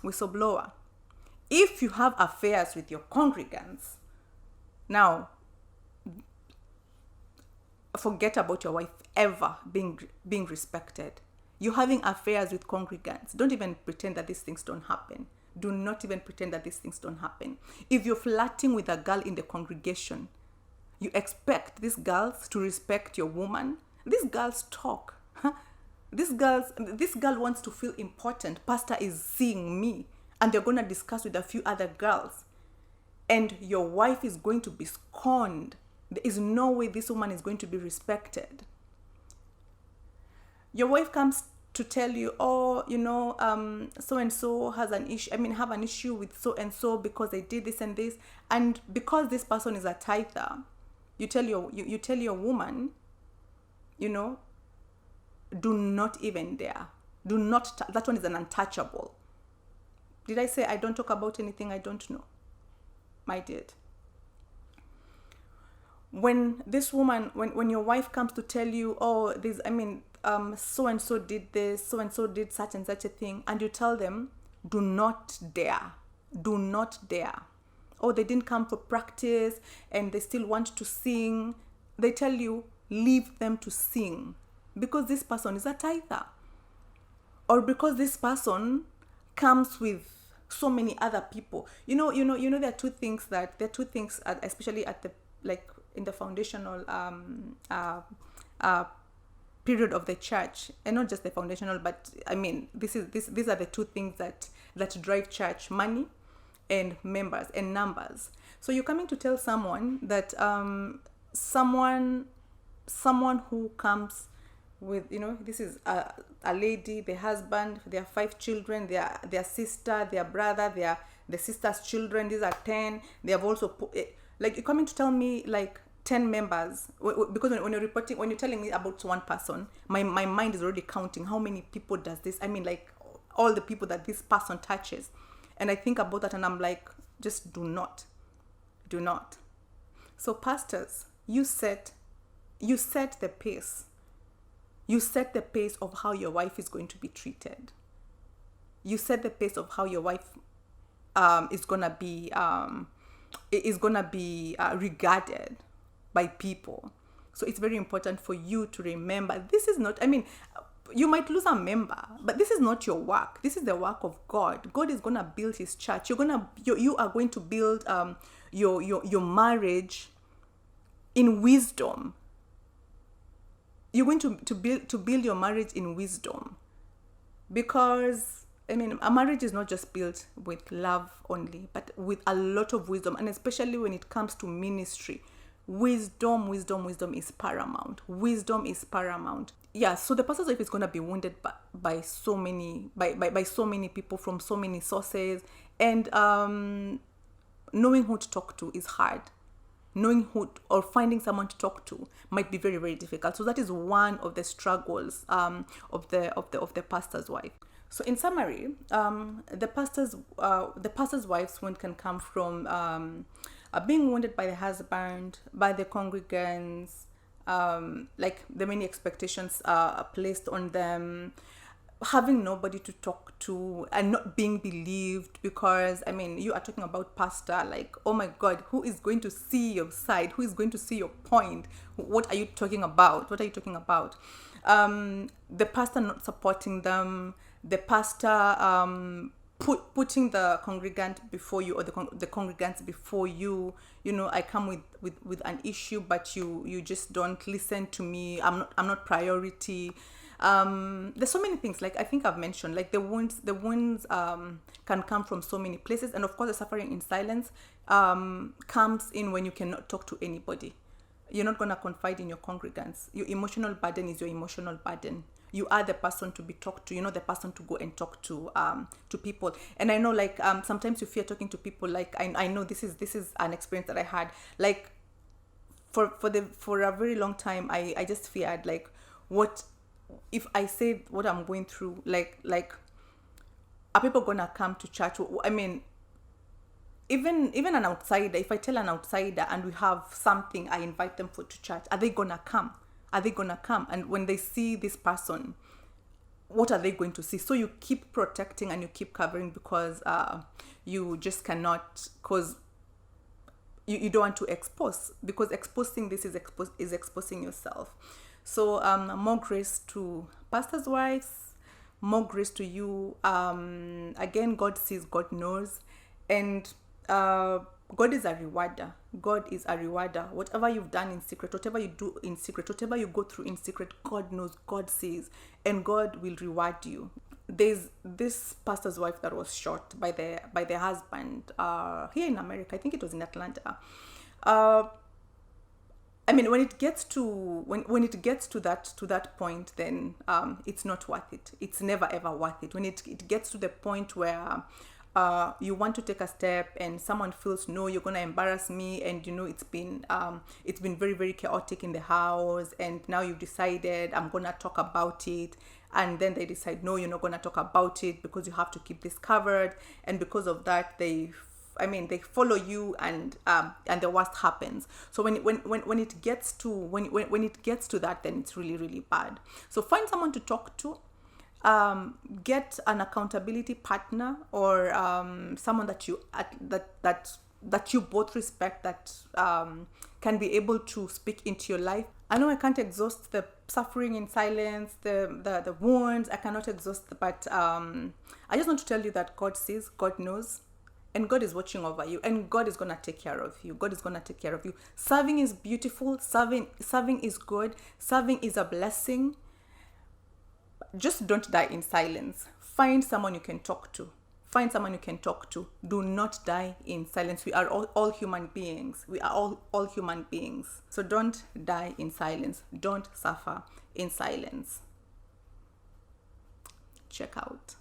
whistleblower. If you have affairs with your congregants, now forget about your wife ever being respected. You're having affairs with congregants. Don't even pretend that these things don't happen. Do not even pretend that these things don't happen. If you're flirting with a girl in the congregation, you expect these girls to respect your woman. These girls talk. This girl wants to feel important. Pastor is seeing me, and they're going to discuss with a few other girls. And your wife is going to be scorned. There is no way this woman is going to be respected. Your wife comes to tell you, so-and-so has an issue. Have an issue with so-and-so because they did this and this. And because this person is a tither, you tell your woman, do not even dare. Do not, that one is an untouchable. Did I say I don't talk about anything I don't know? I did. When this woman, when your wife comes to tell you, so-and-so did this, so-and-so did such and such a thing, and you tell them, do not dare. Do not dare. Oh, they didn't come for practice and they still want to sing. They tell you, leave them to sing because this person is a tither. Or because this person comes with so many other people. There are two things, especially at the, in the foundational period of the church, and not just the foundational, but these are the two things that drive church: money and members and numbers. So you're coming to tell someone that someone who comes with, this is a lady, the husband, their 5 children, their sister, their brother, the sister's children, these are 10. They have also you're coming to tell me 10 members, because when you're telling me about one person, my mind is already counting how many people does this. All the people that this person touches. And I think about that and I'm like, just do not. So pastors, you set the pace. You set the pace of how your wife is going to be treated. You set the pace of how your wife is gonna be regarded by people. So it's very important for you to remember, this is not, you might lose a member, but this is not your work. This is the work of God. God is gonna build His church. You are going to build your marriage in wisdom. You're going to build your marriage in wisdom, because a marriage is not just built with love only, but with a lot of wisdom, and especially when it comes to ministry. Wisdom is paramount. Wisdom is paramount. Yeah, so the pastor's wife is going to be wounded by so many people from so many sources, and knowing who to talk to is hard. Knowing who or finding someone to talk to might be very, very difficult. So that is one of the struggles of the pastor's wife. So in summary, the pastor's wife's wound can come from being wounded by the husband, by the congregants, the many expectations placed on them, having nobody to talk to and not being believed, because you are talking about pastor, oh my God, who is going to see your side? Who is going to see your point? What are you talking about? The pastor not supporting them, the pastor putting the congregant before you, or the congregants before you. I come with an issue, but you just don't listen to me. I'm not priority. There's so many things, I think I've mentioned, the wounds can come from so many places. And of course, the suffering in silence comes in when you cannot talk to anybody. You're not going to confide in your congregants. Your emotional burden is your emotional burden. You are the person to be talked to. You're not the person to go and talk to people. And I know, sometimes you fear talking to people. I know this is an experience that I had. For a very long time, I just feared, what if I say what I'm going through, are people gonna come to church? Even an outsider, if I tell an outsider and we have something, I invite them to church, are they gonna come? And when they see this person, what are they going to see? So you keep protecting and you keep covering because you just cannot, because you don't want to expose, because exposing this is exposing yourself. So more grace to pastors' wives, more grace to you. Again, God sees, God knows, and God is a rewarder. God is a rewarder. Whatever you've done in secret, whatever you do in secret, whatever you go through in secret, God knows, God sees, and God will reward you. There's this pastor's wife that was shot by the husband here in America. I think it was in Atlanta. I mean, when it gets to when it gets to that point, then it's not worth it. It's never ever worth it. When it gets to the point where you want to take a step and someone feels, no, you're gonna embarrass me, and it's been very, very chaotic in the house, and now you've decided I'm gonna talk about it, and then they decide, no, you're not gonna talk about it because you have to keep this covered, and because of that they follow you, and the worst happens. So when it gets to when it gets to that, then it's really, really bad. So find someone to talk to. Get an accountability partner, or someone that you both respect, that can be able to speak into your life. I know I can't exhaust the suffering in silence, the wounds. I cannot exhaust, but I just want to tell you that God sees, God knows, and God is watching over you, and God is gonna take care of you. God is gonna take care of you. Serving is beautiful. Serving is good. Serving is a blessing. Just don't die in silence. Find someone you can talk to. Find someone you can talk to. Do not die in silence. We are all human beings. We are all human beings. So don't die in silence. Don't suffer in silence. Check out.